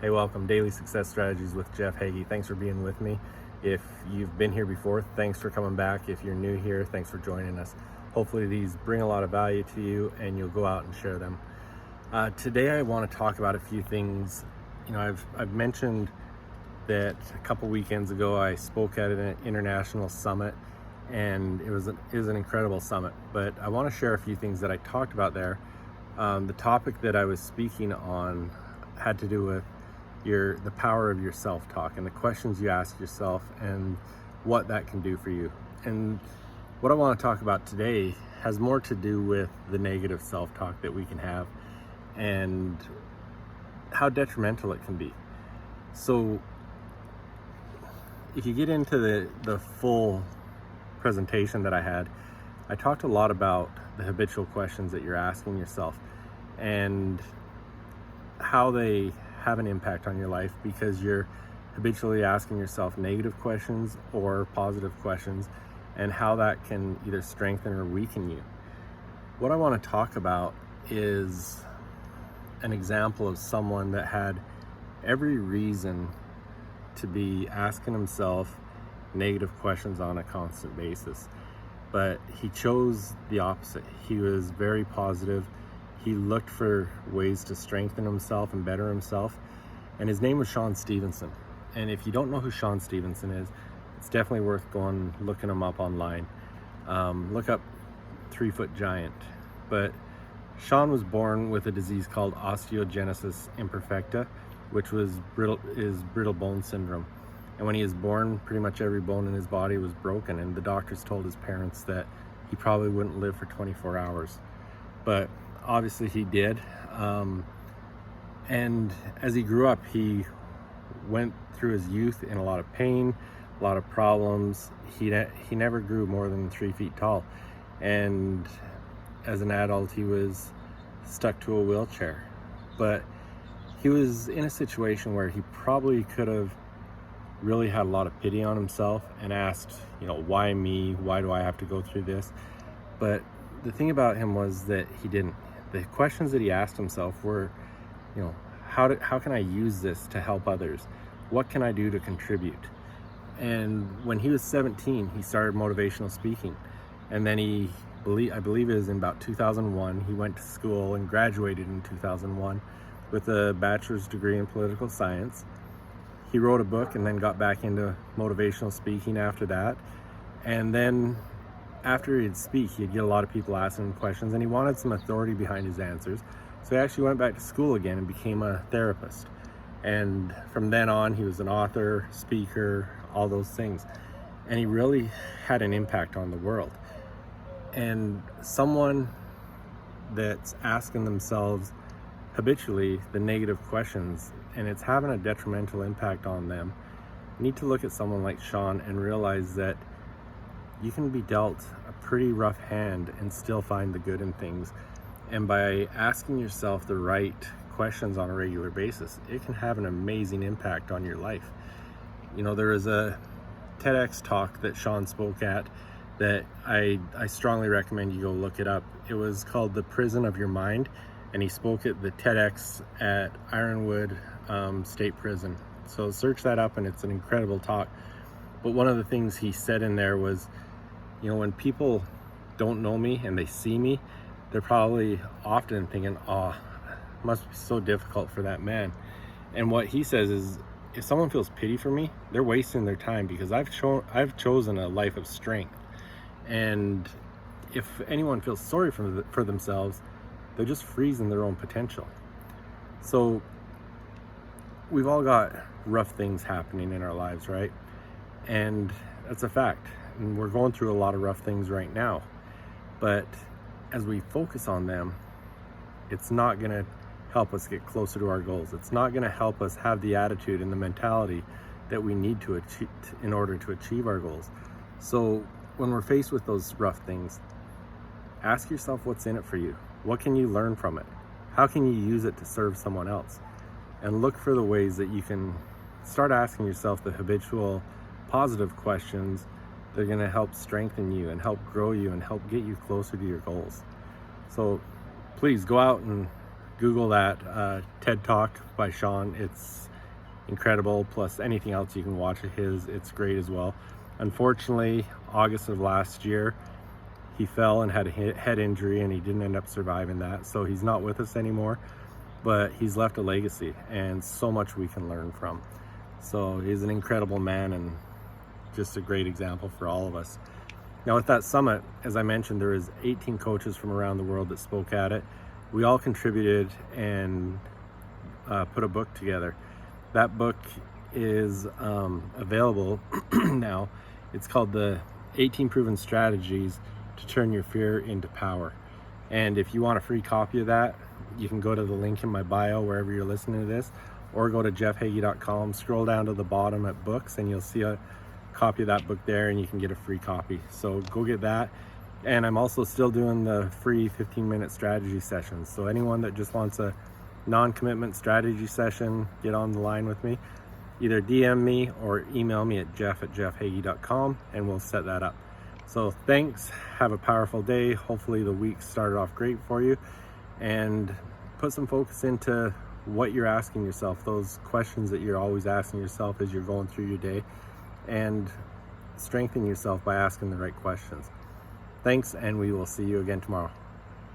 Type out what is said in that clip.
Hey, welcome. Daily Success Strategies with Jeff Heggie. Thanks for being with me. If you've been here before, thanks for coming back. If you're new here, thanks for joining us. Hopefully these bring a lot of value to you and you'll go out and share them. Today I want to talk about a few things. I've mentioned that a couple weekends ago I spoke at an international summit, and it was an incredible summit. But I want to share a few things that I talked about there. The topic that I was speaking on had to do with the power of your self-talk and the questions you ask yourself and what that can do for you. And what I want to talk about today has more to do with the negative self-talk that we can have and how detrimental it can be. So if you get into the full presentation that I had, I talked a lot about the habitual questions that you're asking yourself and how they have an impact on your life, because you're habitually asking yourself negative questions or positive questions, and how that can either strengthen or weaken you. What I want to talk about is an example of someone that had every reason to be asking himself negative questions on a constant basis, but he chose the opposite. He was very positive. He looked for ways to strengthen himself and better himself. And his name was Sean Stephenson. And if you don't know who Sean Stephenson is, it's definitely worth looking him up online. Look up 3-foot giant. But Sean was born with a disease called osteogenesis imperfecta, which is brittle bone syndrome. And when he was born, pretty much every bone in his body was broken. And the doctors told his parents that he probably wouldn't live for 24 hours. But obviously he did. And as he grew up, he went through his youth in a lot of pain, a lot of problems. He never grew more than 3 feet tall. And as an adult, he was stuck to a wheelchair. But he was in a situation where he probably could have really had a lot of pity on himself and asked, why me? Why do I have to go through this? But the thing about him was that he didn't. The questions that he asked himself were, how can I use this to help others? What can I do to contribute? And when he was 17, he started motivational speaking. And then I believe it was in about 2001, he went to school and graduated in 2001 with a bachelor's degree in political science. He wrote a book and then got back into motivational speaking after that. And then after he'd speak, he'd get a lot of people asking him questions, and he wanted some authority behind his answers. So he actually went back to school again and became a therapist. And from then on, he was an author, speaker, all those things. And he really had an impact on the world. And someone that's asking themselves habitually the negative questions, and it's having a detrimental impact on them, need to look at someone like Sean and realize that you can be dealt a pretty rough hand and still find the good in things. And by asking yourself the right questions on a regular basis, it can have an amazing impact on your life. There was a TEDx talk that Sean spoke at that I strongly recommend you go look it up. It was called The Prison of Your Mind, and he spoke at the TEDx at Ironwood State Prison. So search that up, and it's an incredible talk. But one of the things he said in there was, when people don't know me and they see me, they're probably often thinking, oh, it must be so difficult for that man. And what he says is, if someone feels pity for me, they're wasting their time, because I've chosen a life of strength. And if anyone feels sorry for themselves, they're just freezing their own potential. So we've all got rough things happening in our lives, right? And that's a fact. And we're going through a lot of rough things right now. But as we focus on them, it's not going to help us get closer to our goals. It's not going to help us have the attitude and the mentality that we need to achieve in order to achieve our goals. So when we're faced with those rough things, ask yourself what's in it for you. What can you learn from it? How can you use it to serve someone else? And look for the ways that you can start asking yourself the habitual positive questions that are going to help strengthen you and help grow you and help get you closer to your goals. So please go out and Google that TED Talk by Sean. It's incredible. Plus anything else you can watch of his, it's great as well. Unfortunately, August of last year, he fell and had a head injury, and he didn't end up surviving that. So he's not with us anymore, but he's left a legacy and so much we can learn from. So he's an incredible man and just a great example for all of us. Now with that summit, as I mentioned, there was 18 coaches from around the world that spoke at it. We all contributed and put a book together. That book is available now. It's called the 18 Proven Strategies to Turn Your Fear into Power. And if you want a free copy of that, you can go to the link in my bio wherever you're listening to this, or go to jeffheggie.com, scroll down to the bottom at books, and you'll see a copy of that book there, and you can get a free copy. So go get that. And I'm also still doing the free 15-minute strategy sessions. So anyone that just wants a non-commitment strategy session, get on the line with me. Either DM me or email me at jeff@jeffheggie.com, and we'll set that up. So thanks. Have a powerful day. Hopefully the week started off great for you, and put some focus into what you're asking yourself, those questions that you're always asking yourself as you're going through your day, and strengthen yourself by asking the right questions. Thanks, and we will see you again tomorrow.